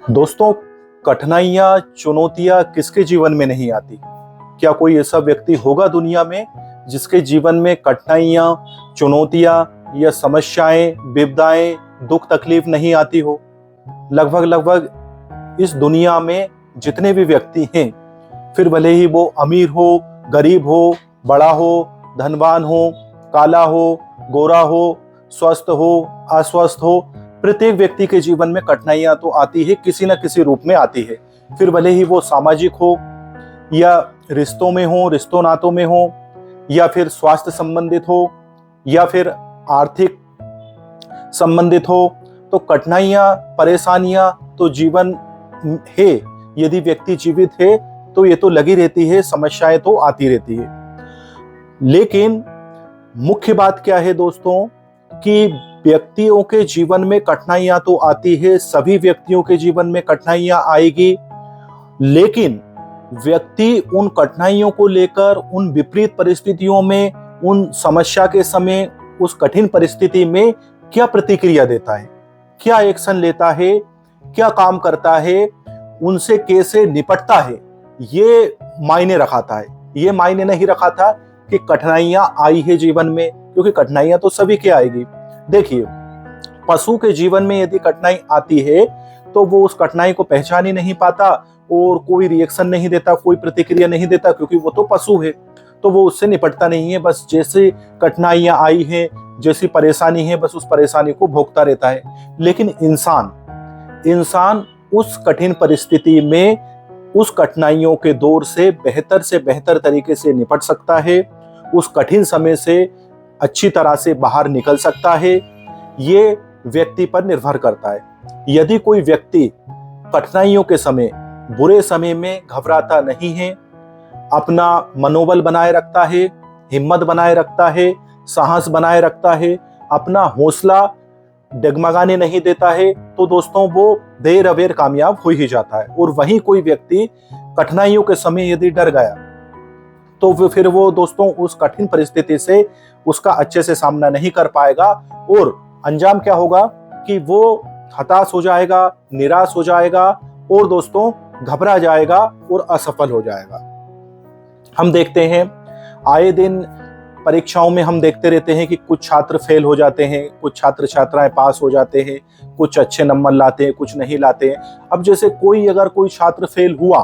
दोस्तों, कठिनाइयाँ, चुनौतियाँ किसके जीवन में नहीं आती? क्या कोई ऐसा व्यक्ति होगा दुनिया में जिसके जीवन में कठिनाइयाँ, चुनौतियाँ या समस्याएं, विपदाएं, दुख तकलीफ नहीं आती हो? लगभग लगभग इस दुनिया में जितने भी व्यक्ति हैं, फिर भले ही वो अमीर हो, गरीब हो, बड़ा हो, धनवान हो, काला हो, गोरा हो, स्वस्थ हो, अस्वस्थ हो, प्रत्येक व्यक्ति के जीवन में कठिनाइयां तो आती है, किसी न किसी रूप में आती है। फिर भले ही वो सामाजिक हो या रिश्तों में हो, रिश्तों नातों में हो, या फिर स्वास्थ्य संबंधित हो, या फिर आर्थिक संबंधित हो। तो कठिनाइयां, परेशानियां तो जीवन है। यदि व्यक्ति जीवित है तो ये तो लगी रहती है, समस्याएं तो आती रहती है। लेकिन मुख्य बात क्या है दोस्तों, कि व्यक्तियों के जीवन में कठिनाइयां तो आती है, सभी व्यक्तियों के जीवन में कठिनाइयां आएगी। लेकिन व्यक्ति उन कठिनाइयों को लेकर, उन विपरीत परिस्थितियों में, उन समस्या के समय, उस कठिन परिस्थिति में क्या प्रतिक्रिया देता है, क्या एक्शन लेता है, क्या काम करता है, उनसे कैसे निपटता है, ये मायने रखाता है। ये मायने नहीं रखा था कि कठिनाइयां आई है जीवन में, क्योंकि कठिनाइयां तो सभी के आएगी। देखिए, पशु के जीवन में यदि कठिनाई आती है तो वो उस कठिनाई को पहचान ही नहीं पाता और कोई रिएक्शन नहीं देता, कोई प्रतिक्रिया नहीं देता, क्योंकि वो तो पशु है, तो वो उससे निपटता नहीं है। बस जैसे कठिनाइयां आई हैं, जैसी परेशानी है, बस उस परेशानी को भोगता रहता है। लेकिन इंसान उस कठिन परिस्थिति में, उस कठिनाइयों के दौर से बेहतर तरीके से निपट सकता है, उस कठिन समय से अच्छी तरह से बाहर निकल सकता है। ये व्यक्ति पर निर्भर करता है। यदि कोई व्यक्ति कठिनाइयों के समय, बुरे समय में घबराता नहीं है, अपना मनोबल बनाए रखता है, हिम्मत बनाए रखता है, साहस बनाए रखता है, अपना हौसला डगमगाने नहीं देता है, तो दोस्तों वो देर अबेर कामयाब हो ही जाता है। और वहीं कोई व्यक्ति कठिनाइयों के समय यदि डर गया तो फिर वो दोस्तों उस कठिन परिस्थिति से उसका अच्छे से सामना नहीं कर पाएगा, और अंजाम क्या होगा कि वो हताश हो जाएगा, निराश हो जाएगा, और दोस्तों घबरा जाएगा और असफल हो जाएगा। हम देखते हैं आए दिन परीक्षाओं में, हम देखते रहते हैं कि कुछ छात्र फेल हो जाते हैं, कुछ छात्र छात्राएं पास हो जाते हैं, कुछ अच्छे नंबर लाते हैं, कुछ नहीं लाते हैं। अब जैसे अगर कोई छात्र फेल हुआ,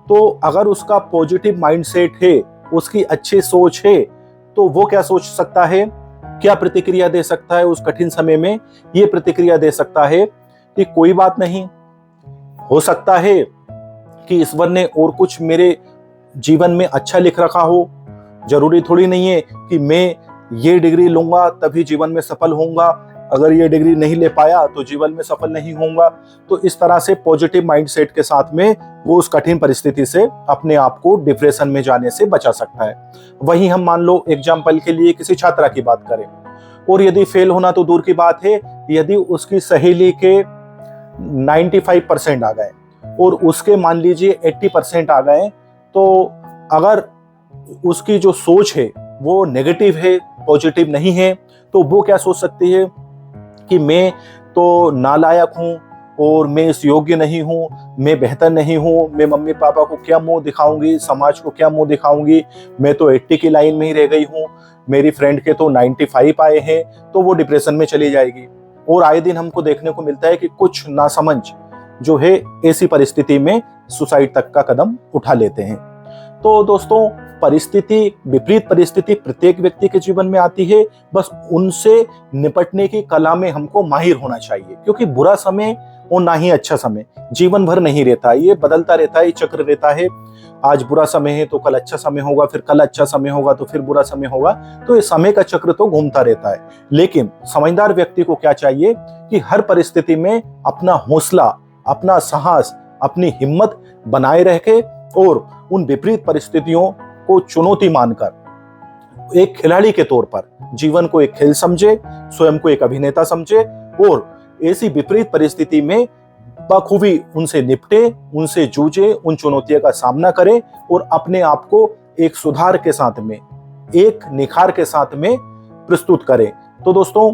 तो अगर उसका पॉजिटिव माइंडसेट है, उसकी अच्छी सोच है, तो वो क्या सोच सकता है, क्या प्रतिक्रिया दे सकता है उस कठिन समय में? ये प्रतिक्रिया दे सकता है कि कोई बात नहीं, हो सकता है कि ईश्वर ने और कुछ मेरे जीवन में अच्छा लिख रखा हो। जरूरी थोड़ी नहीं है कि मैं ये डिग्री लूंगा तभी जीवन में सफल होऊंगा, अगर ये डिग्री नहीं ले पाया तो जीवन में सफल नहीं होऊंगा। तो इस तरह से पॉजिटिव माइंडसेट के साथ में वो उस कठिन परिस्थिति से अपने आप को डिप्रेशन में जाने से बचा सकता है। वहीं हम मान लो एग्जाम्पल के लिए किसी छात्रा की बात करें, और यदि फेल होना तो दूर की बात है, यदि उसकी सहेली के 95% आ गए और उसके मान लीजिए 80% आ गए, तो अगर उसकी जो सोच है वो नेगेटिव है, पॉजिटिव नहीं है, तो वो क्या सोच सकती है कि मैं तो नालायक हूँ और मैं इस योग्य नहीं हूँ, मैं बेहतर नहीं हूँ, मैं मम्मी पापा को क्या मुंह दिखाऊंगी, समाज को क्या मुंह दिखाऊंगी, मैं तो 80 की लाइन में ही रह गई हूँ, मेरी फ्रेंड के तो 95 आए हैं। तो वो डिप्रेशन में चली जाएगी। और आए दिन हमको देखने को मिलता है कि कुछ नासमझ जो है ऐसी परिस्थिति में सुसाइड तक का कदम उठा लेते हैं। तो दोस्तों, विपरीत परिस्थिति प्रत्येक व्यक्ति के जीवन में आती है, बस उनसे निपटने की कला में हमको माहिर होना चाहिए, क्योंकि बुरा समय और ना ही अच्छा समय जीवन भर नहीं रहता, ये बदलता रहता है, ये चक्र रहता है। आज बुरा समय है तो कल अच्छा समय होगा, फिर कल अच्छा समय होगा तो फिर बुरा समय होगा। तो ये समय का चक्र तो घूमता रहता है। लेकिन समझदार व्यक्ति को क्या चाहिए कि हर परिस्थिति में अपना हौसला, अपना साहस, अपनी हिम्मत बनाए रखे, और उन विपरीत परिस्थितियों को चुनौती मानकर एक खिलाड़ी के तौर पर जीवन को एक खेल समझे, स्वयं को एक अभिनेता समझे, और ऐसी विपरीत परिस्थिति में बखूबी उनसे निपटे, उनसे जूझे, उन चुनौतियों का सामना करे, और अपने आप को एक सुधार के साथ में, एक निखार के साथ में प्रस्तुत करें। तो दोस्तों,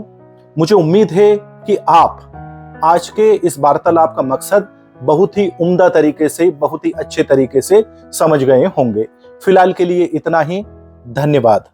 मुझे उम्मीद है कि आप आज के इस वार्तालाप का मकसद बहुत ही उम्दा तरीके से, बहुत ही अच्छे तरीके से समझ गए होंगे। फिलहाल के लिए इतना ही। धन्यवाद।